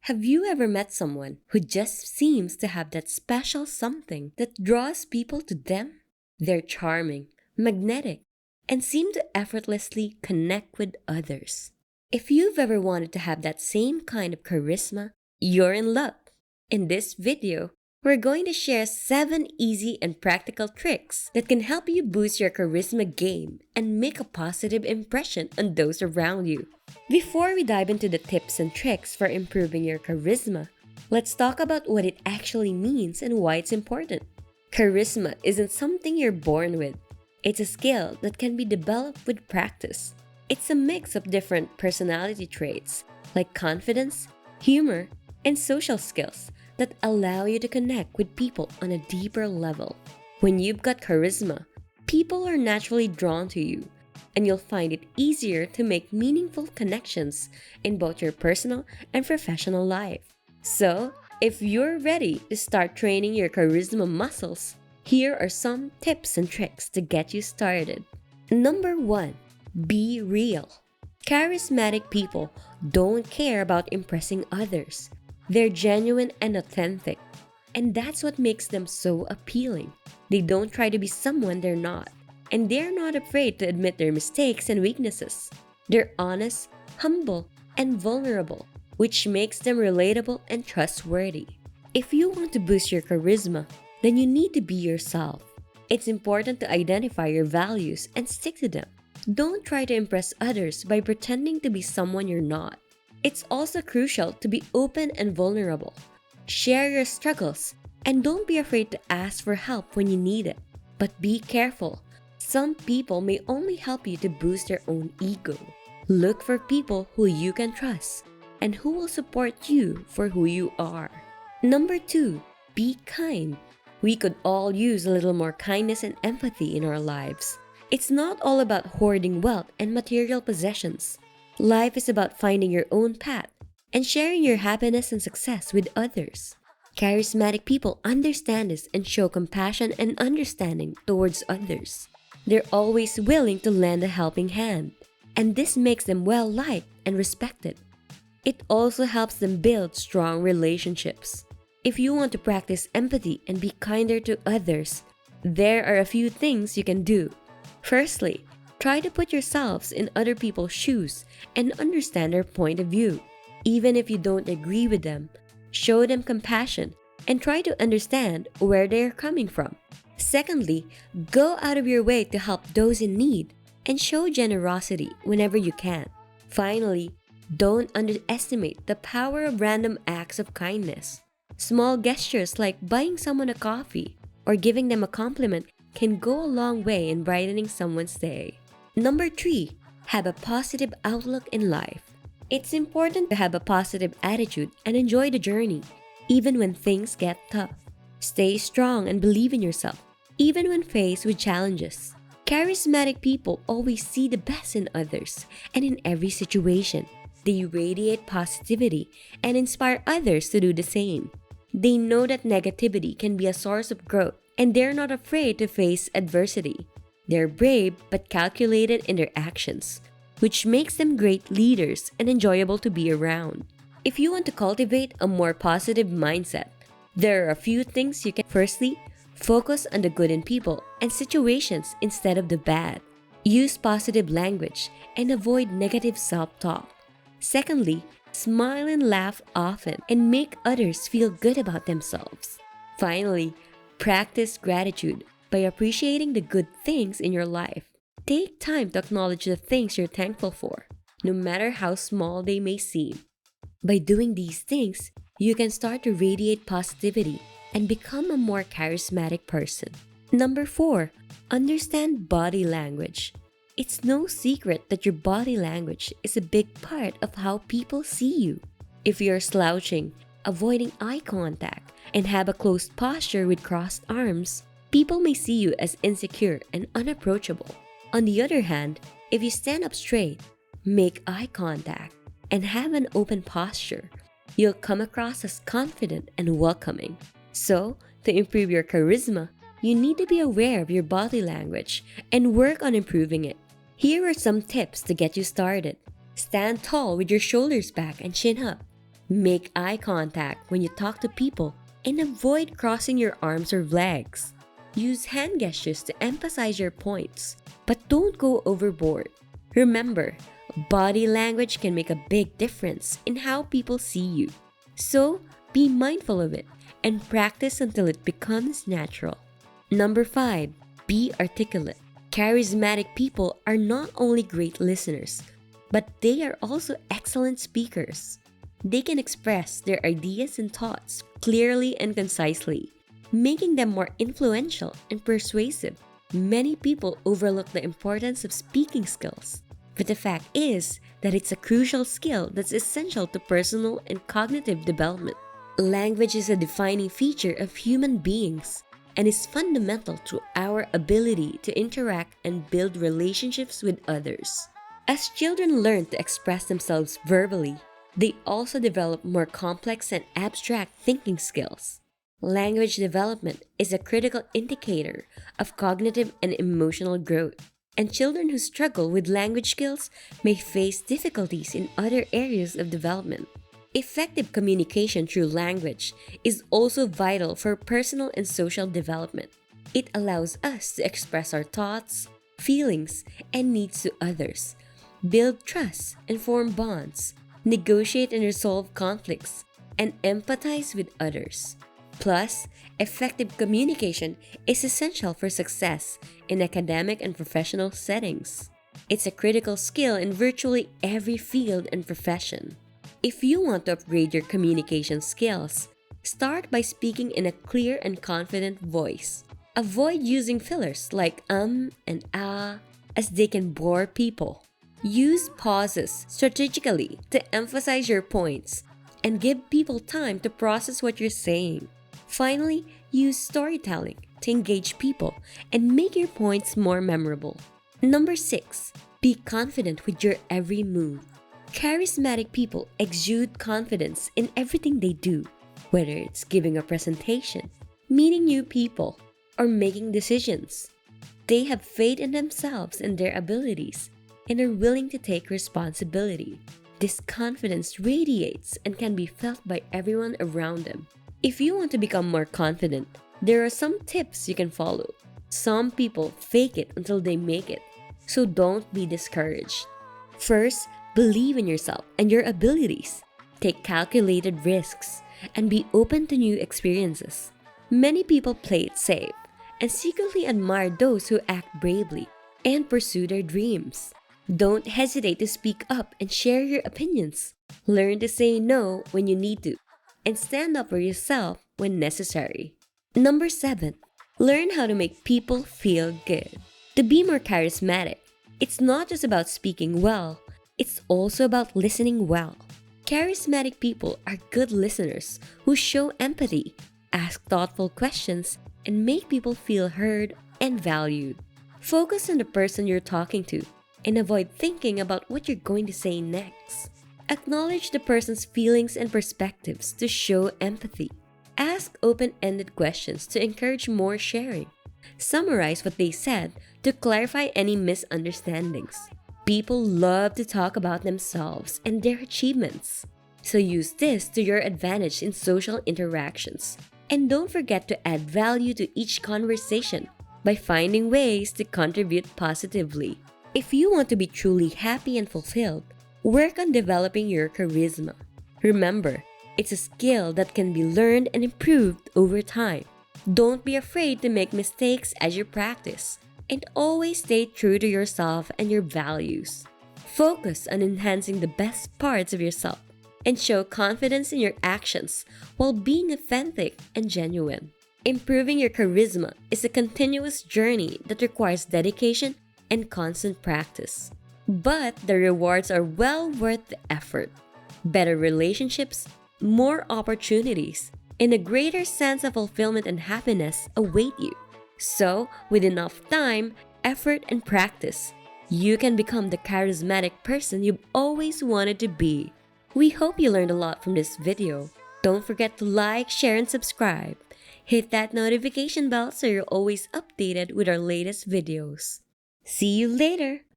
Have you ever met someone who just seems to have that special something that draws people to them? They're charming, magnetic, and seem to effortlessly connect with others. If you've ever wanted to have that same kind of charisma, you're in luck. In this video, we're going to share 7 easy and practical tricks that can help you boost your charisma game and make a positive impression on those around you. Before we dive into the tips and tricks for improving your charisma, let's talk about what it actually means and why it's important. Charisma isn't something you're born with. It's a skill that can be developed with practice. It's a mix of different personality traits like confidence, humor, and social skills that allow you to connect with people on a deeper level. When you've got charisma, people are naturally drawn to you, and you'll find it easier to make meaningful connections in both your personal and professional life. So, if you're ready to start training your charisma muscles, here are some tips and tricks to get you started. Number 1. Be real. Charismatic people don't care about impressing others. They're genuine and authentic, and that's what makes them so appealing. They don't try to be someone they're not, and they're not afraid to admit their mistakes and weaknesses. They're honest, humble, and vulnerable, which makes them relatable and trustworthy. If you want to boost your charisma, then you need to be yourself. It's important to identify your values and stick to them. Don't try to impress others by pretending to be someone you're not. It's also crucial to be open and vulnerable. Share your struggles, and don't be afraid to ask for help when you need it. But be careful. Some people may only help you to boost their own ego. Look for people who you can trust and who will support you for who you are. Number 2, be kind. We could all use a little more kindness and empathy in our lives. It's not all about hoarding wealth and material possessions. Life is about finding your own path and sharing your happiness and success with others. Charismatic people understand this and show compassion and understanding towards others. They're always willing to lend a helping hand, and this makes them well-liked and respected. It also helps them build strong relationships. If you want to practice empathy and be kinder to others, there are a few things you can do. Firstly, try to put yourselves in other people's shoes and understand their point of view. Even if you don't agree with them, show them compassion and try to understand where they are coming from. Secondly, go out of your way to help those in need and show generosity whenever you can. Finally, don't underestimate the power of random acts of kindness. Small gestures like buying someone a coffee or giving them a compliment can go a long way in brightening someone's day. Number 3, have a positive outlook in life. It's important to have a positive attitude and enjoy the journey, even when things get tough. Stay strong and believe in yourself, even when faced with challenges. Charismatic people always see the best in others and in every situation. They radiate positivity and inspire others to do the same. They know that negativity can be a source of growth, and they're not afraid to face adversity. They're brave but calculated in their actions, which makes them great leaders and enjoyable to be around. If you want to cultivate a more positive mindset, there are a few things you can. Firstly, focus on the good in people and situations instead of the bad. Use positive language and avoid negative self-talk. Secondly, smile and laugh often and make others feel good about themselves. Finally, practice gratitude by appreciating the good things in your life. Take time to acknowledge the things you're thankful for, no matter how small they may seem. By doing these things, you can start to radiate positivity and become a more charismatic person. Number 4, understand body language. It's no secret that your body language is a big part of how people see you. If you're slouching, avoiding eye contact, and have a closed posture with crossed arms, people may see you as insecure and unapproachable. On the other hand, if you stand up straight, make eye contact, and have an open posture, you'll come across as confident and welcoming. So, to improve your charisma, you need to be aware of your body language and work on improving it. Here are some tips to get you started. Stand tall with your shoulders back and chin up. Make eye contact when you talk to people and avoid crossing your arms or legs. Use hand gestures to emphasize your points, but don't go overboard. Remember, body language can make a big difference in how people see you. So, be mindful of it and practice until it becomes natural. Number 5, be articulate. Charismatic people are not only great listeners, but they are also excellent speakers. They can express their ideas and thoughts clearly and concisely, making them more influential and persuasive. Many people overlook the importance of speaking skills, but the fact is that it's a crucial skill that's essential to personal and cognitive development. Language is a defining feature of human beings and is fundamental to our ability to interact and build relationships with others. As children learn to express themselves verbally, they also develop more complex and abstract thinking skills. Language development is a critical indicator of cognitive and emotional growth, and children who struggle with language skills may face difficulties in other areas of development. Effective communication through language is also vital for personal and social development. It allows us to express our thoughts, feelings, and needs to others, build trust and form bonds, negotiate and resolve conflicts, and empathize with others. Plus, effective communication is essential for success in academic and professional settings. It's a critical skill in virtually every field and profession. If you want to upgrade your communication skills, start by speaking in a clear and confident voice. Avoid using fillers like and ah, as they can bore people. Use pauses strategically to emphasize your points and give people time to process what you're saying. Finally, use storytelling to engage people and make your points more memorable. Number 6, be confident with your every move. Charismatic people exude confidence in everything they do, whether it's giving a presentation, meeting new people, or making decisions. They have faith in themselves and their abilities and are willing to take responsibility. This confidence radiates and can be felt by everyone around them. If you want to become more confident, there are some tips you can follow. Some people fake it until they make it, so don't be discouraged. First, believe in yourself and your abilities. Take calculated risks and be open to new experiences. Many people play it safe and secretly admire those who act bravely and pursue their dreams. Don't hesitate to speak up and share your opinions. Learn to say no when you need to and stand up for yourself when necessary. Number 7, learn how to make people feel good. To be more charismatic, it's not just about speaking well, it's also about listening well. Charismatic people are good listeners who show empathy, ask thoughtful questions, and make people feel heard and valued. Focus on the person you're talking to and avoid thinking about what you're going to say next. Acknowledge the person's feelings and perspectives to show empathy. Ask open-ended questions to encourage more sharing. Summarize what they said to clarify any misunderstandings. People love to talk about themselves and their achievements, so use this to your advantage in social interactions. And don't forget to add value to each conversation by finding ways to contribute positively. If you want to be truly happy and fulfilled, work on developing your charisma. Remember, it's a skill that can be learned and improved over time. Don't be afraid to make mistakes as you practice, and always stay true to yourself and your values. Focus on enhancing the best parts of yourself and show confidence in your actions while being authentic and genuine. Improving your charisma is a continuous journey that requires dedication and constant practice. But the rewards are well worth the effort. Better relationships, more opportunities, and a greater sense of fulfillment and happiness await you. So, with enough time, effort, and practice, you can become the charismatic person you've always wanted to be. We hope you learned a lot from this video. Don't forget to like, share, and subscribe. Hit that notification bell so you're always updated with our latest videos. See you later!